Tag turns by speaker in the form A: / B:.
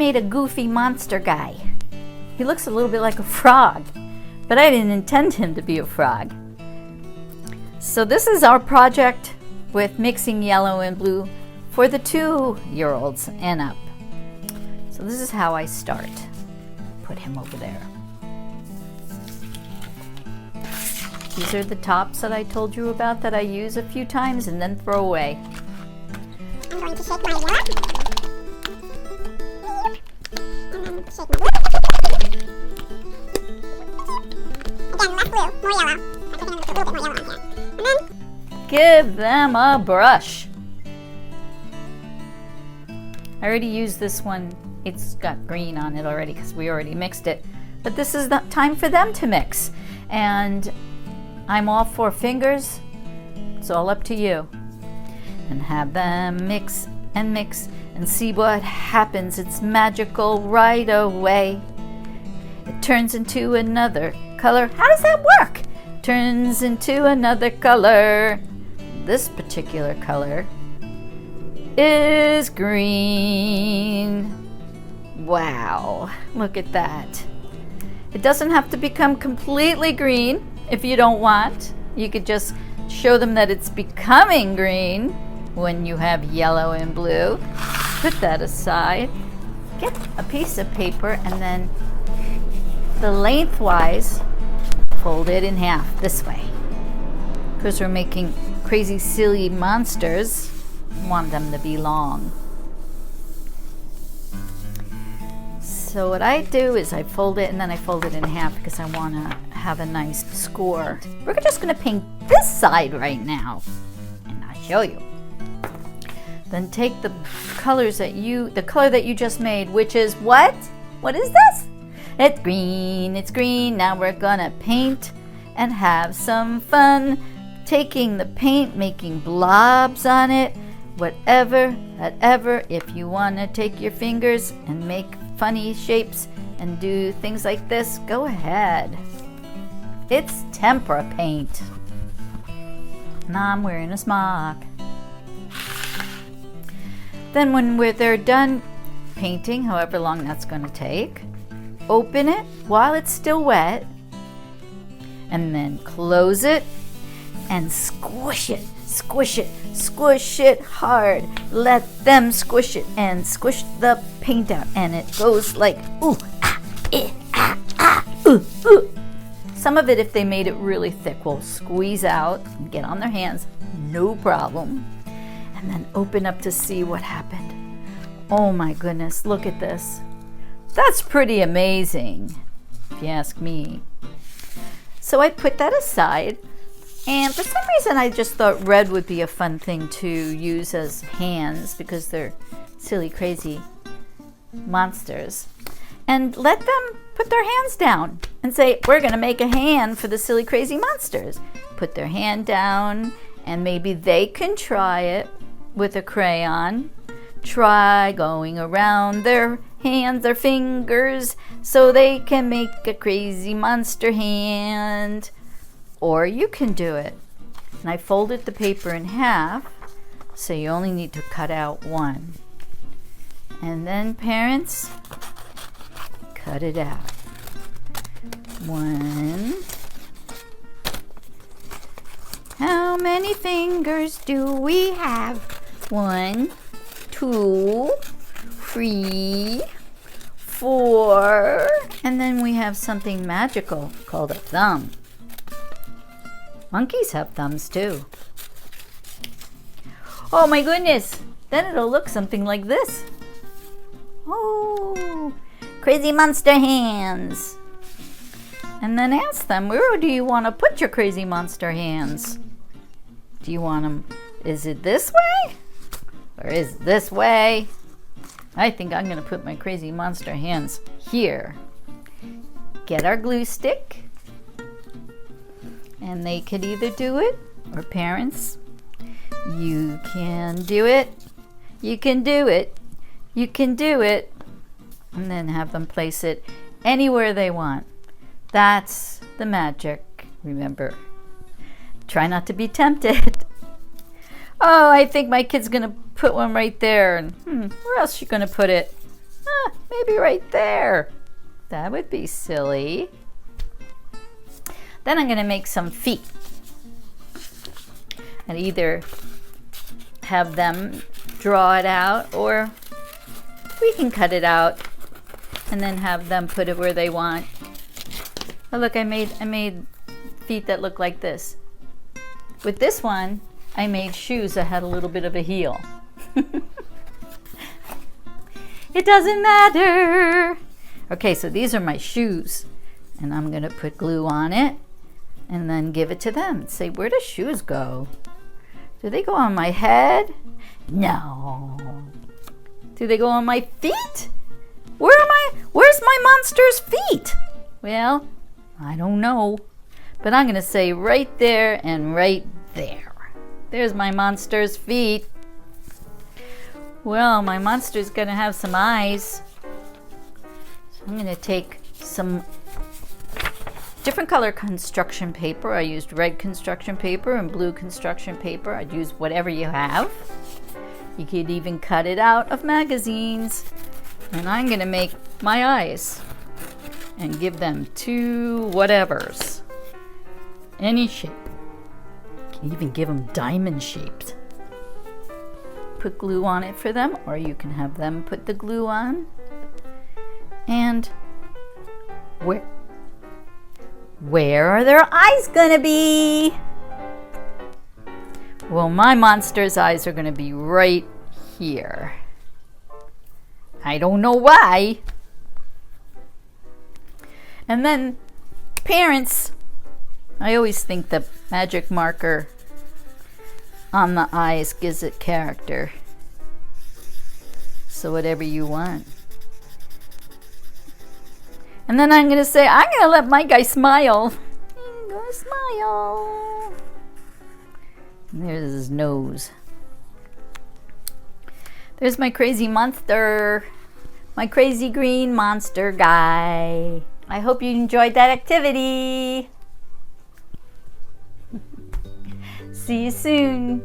A: made a goofy monster guy. He looks a little bit like a frog, but I didn't intend him to be a frog. So this is our project with mixing yellow and blue for the 2-year-olds and up. So this is how I start. Put him over there. These are the tops that I told you about that I use a few times and then throw away.
B: I'm going to shake my yellow. And then shake my blue. Again, less blue, more yellow. I'm putting a little bit more yellow on here. And then
A: give them a brush. I already used this one. It's got green on it already because we already mixed it. But this is the time for them to mix. And I'm all for fingers. It's all up to you. And have them mix and see what happens. It's magical right away. It turns into another color. How does that work? Turns into another color. This particular color is green. Wow, look at that. It doesn't have to become completely green if you don't want. You could just show them that it's becoming green when you have yellow and blue. Put that aside. Get a piece of paper and then the lengthwise fold it in half this way. Because we're making crazy silly monsters, want them to be long. So what I do is I fold it and then I fold it in half because I want to have a nice score. We're just going to paint this side right now and I'll show you. Then take the color that you just made, which is what? What is this? It's green, it's green. Now we're gonna paint and have some fun. Taking the paint, making blobs on it, whatever. If you wanna take your fingers and make funny shapes and do things like this, go ahead. It's tempera paint. And I'm wearing a smock. Then when they're done painting, however long that's going to take, open it while it's still wet and then close it and squish it, squish it hard. Let them squish it and squish the paint out and it goes like ooh, ah, eh, ah, ah, ooh, ooh. Some of it, if they made it really thick, will squeeze out and get on their hands, no problem. And then open up to see what happened. Oh my goodness, look at this. That's pretty amazing, if you ask me. So I put that aside, and for some reason I just thought red would be a fun thing to use as hands because they're silly, crazy monsters. And let them put their hands down and say, we're gonna make a hand for the silly, crazy monsters. Put their hand down and maybe they can try it with a crayon. Try going around their hands, their fingers, so they can make a crazy monster hand. Or you can do it. And I folded the paper in half, so you only need to cut out one. And then parents, cut it out. One. How many fingers do we have? 1, 2, 3, 4. And then we have something magical called a thumb. Monkeys have thumbs too. Oh my goodness! Then it'll look something like this. Oh, crazy monster hands. And then ask them, where do you want to put your crazy monster hands? Do you want them, is it this way? Or is it this way? I think I'm going to put my crazy monster hands here. Get our glue stick. And they could either do it, or parents, you can do it. You can do it. You can do it. And then have them place it anywhere they want. That's the magic. Remember, try not to be tempted. Oh, I think my kid's gonna put one right there. And where else is she gonna put it? maybe right there. That would be silly. Then I'm going to make some feet. And either have them draw it out, or we can cut it out and then have them put it where they want. Oh look, I made feet that look like this. With this one, I made shoes that had a little bit of a heel. It doesn't matter. Okay, so these are my shoes. And I'm gonna put glue on it and then give it to them. Say, where do shoes go? Do they go on my head? No. Do they go on my feet? Where's my monster's feet? Well, I don't know. But I'm gonna say right there and right there. There's my monster's feet. Well, my monster's gonna have some eyes. So I'm gonna take some different color construction paper. I used red construction paper and blue construction paper. I'd use whatever you have. You could even cut it out of magazines. And I'm gonna make my eyes and give them two whatevers. Any shape. You can even give them diamond shaped. Put glue on it for them, or you can have them put the glue on. And where are their eyes gonna be? Well, my monster's eyes are gonna be right here. I don't know why. And then parents, I always think the magic marker on the eyes gives it character. So whatever you want. And then I'm going to say, I'm going to let my guy smile. I'm going to smile. And there's his nose. There's my crazy monster. My crazy green monster guy. I hope you enjoyed that activity. See you soon.